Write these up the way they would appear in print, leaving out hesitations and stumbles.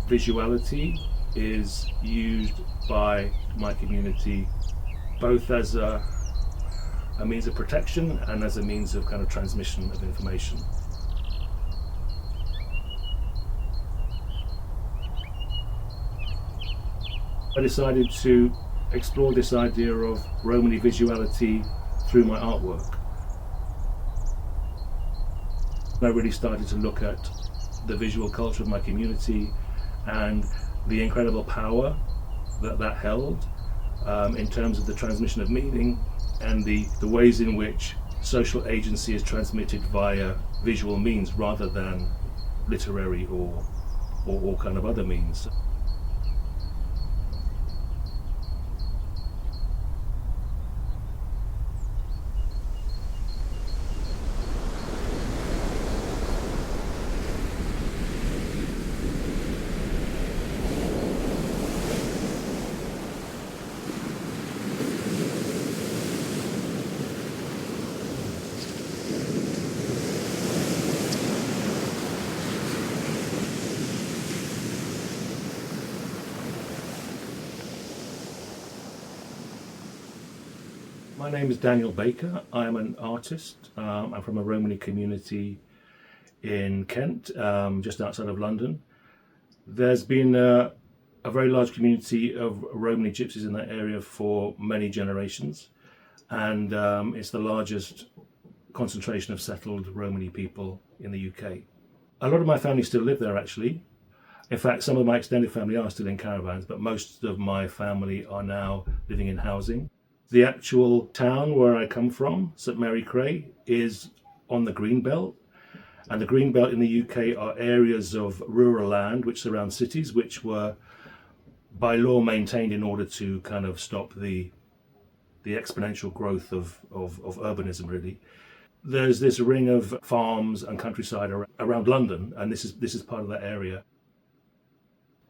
visuality is used by my community both as a means of protection and as a means of kind of transmission of information. I decided to explore this idea of Romany visuality through my artwork. I really started to look at the visual culture of my community and the incredible power that held in terms of the transmission of meaning and the ways in which social agency is transmitted via visual means rather than literary or kind of other means. My name is Daniel Baker. I'm an artist. I'm from a Romany community in Kent, just outside of London. There's been a very large community of Romany Gypsies in that area for many generations, and it's the largest concentration of settled Romany people in the UK. A lot of my family still live there, actually. In fact, some of my extended family are still in caravans, but most of my family are now living in housing. The actual town where I come from, St Mary Cray, is on the Green Belt. And the Green Belt in the UK are areas of rural land which surround cities, which were by law maintained in order to kind of stop the exponential growth of urbanism, really. There's this ring of farms and countryside around London, and this is part of that area.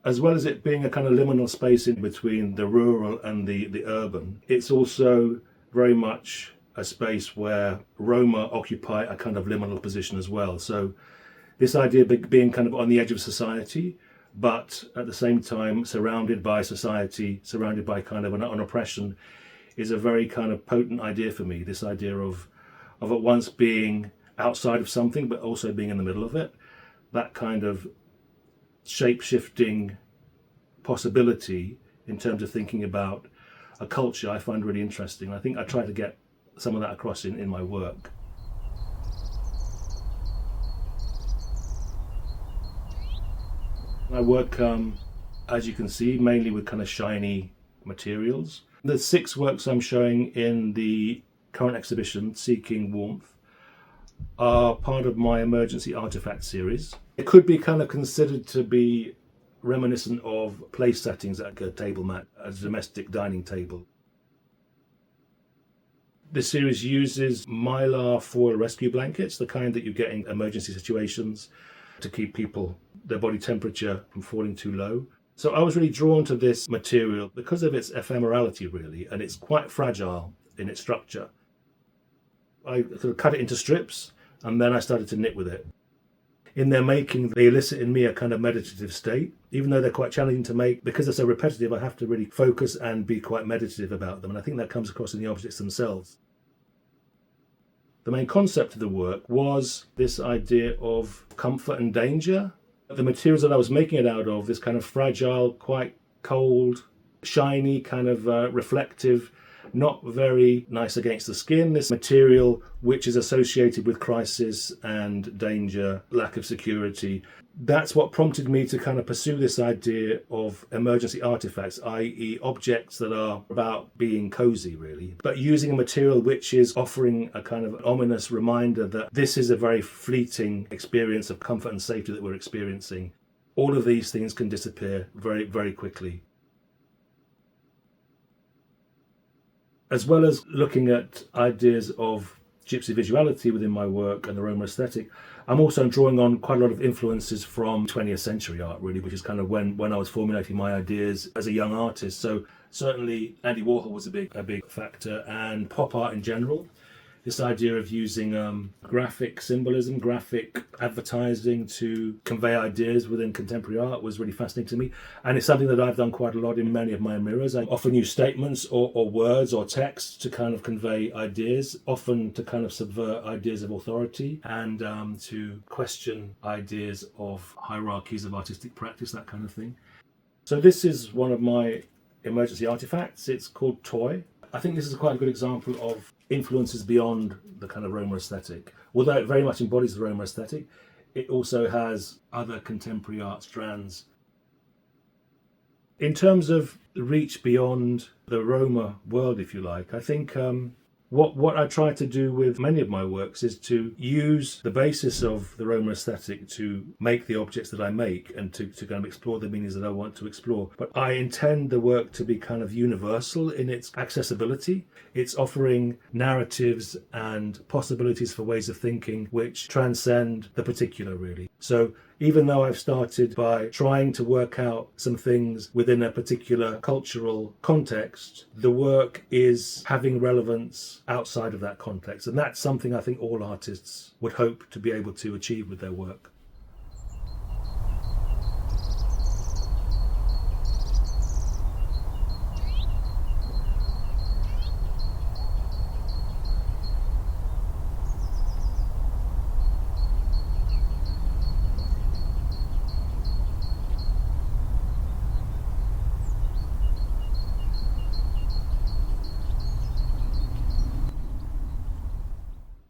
As well as it being a kind of liminal space in between the rural and the urban, it's also very much a space where Roma occupy a kind of liminal position as well. So this idea of being kind of on the edge of society, but at the same time surrounded by society, surrounded by kind of an oppression, is a very kind of potent idea for me. This idea of at once being outside of something, but also being in the middle of it. That kind of shape-shifting possibility in terms of thinking about a culture I find really interesting. I think I try to get some of that across in my work. I work, as you can see, mainly with kind of shiny materials. The 6 works I'm showing in the current exhibition, Seeking Warmth, are part of my emergency artifact series. It could be kind of considered to be reminiscent of place settings like a table mat, a domestic dining table. This series uses mylar foil rescue blankets, the kind that you get in emergency situations to keep their body temperature from falling too low. So I was really drawn to this material because of its ephemerality, really, and it's quite fragile in its structure. I sort of cut it into strips and then I started to knit with it. In their making, they elicit in me a kind of meditative state. Even though they're quite challenging to make, because they're so repetitive, I have to really focus and be quite meditative about them. And I think that comes across in the objects themselves. The main concept of the work was this idea of comfort and danger. The materials that I was making it out of, this kind of fragile, quite cold, shiny, kind of reflective, not very nice against the skin. This material which is associated with crisis and danger, lack of security. That's what prompted me to kind of pursue this idea of emergency artifacts, i.e. objects that are about being cozy, really, but using a material which is offering a kind of ominous reminder that this is a very fleeting experience of comfort and safety that we're experiencing. All of these things can disappear very, very quickly. As well as looking at ideas of Gypsy visuality within my work and the Roma aesthetic, I'm also drawing on quite a lot of influences from 20th century art, really, which is kind of when I was formulating my ideas as a young artist. So certainly Andy Warhol was a big factor, and pop art in general. this idea of using graphic symbolism, graphic advertising to convey ideas within contemporary art was really fascinating to me. And it's something that I've done quite a lot in many of my mirrors. I often use statements or words or text to kind of convey ideas, often to kind of subvert ideas of authority and to question ideas of hierarchies of artistic practice, that kind of thing. So this is one of my emergency artifacts. It's called Toy. I think this is quite a good example of influences beyond the kind of Roma aesthetic. Although it very much embodies the Roma aesthetic, it also has other contemporary art strands. In terms of reach beyond the Roma world, if you like, I think what I try to do with many of my works is to use the basis of the Roma aesthetic to make the objects that I make and to kind of explore the meanings that I want to explore. But I intend the work to be kind of universal in its accessibility. It's offering narratives and possibilities for ways of thinking which transcend the particular, really. So even though I've started by trying to work out some things within a particular cultural context, the work is having relevance outside of that context. And that's something I think all artists would hope to be able to achieve with their work.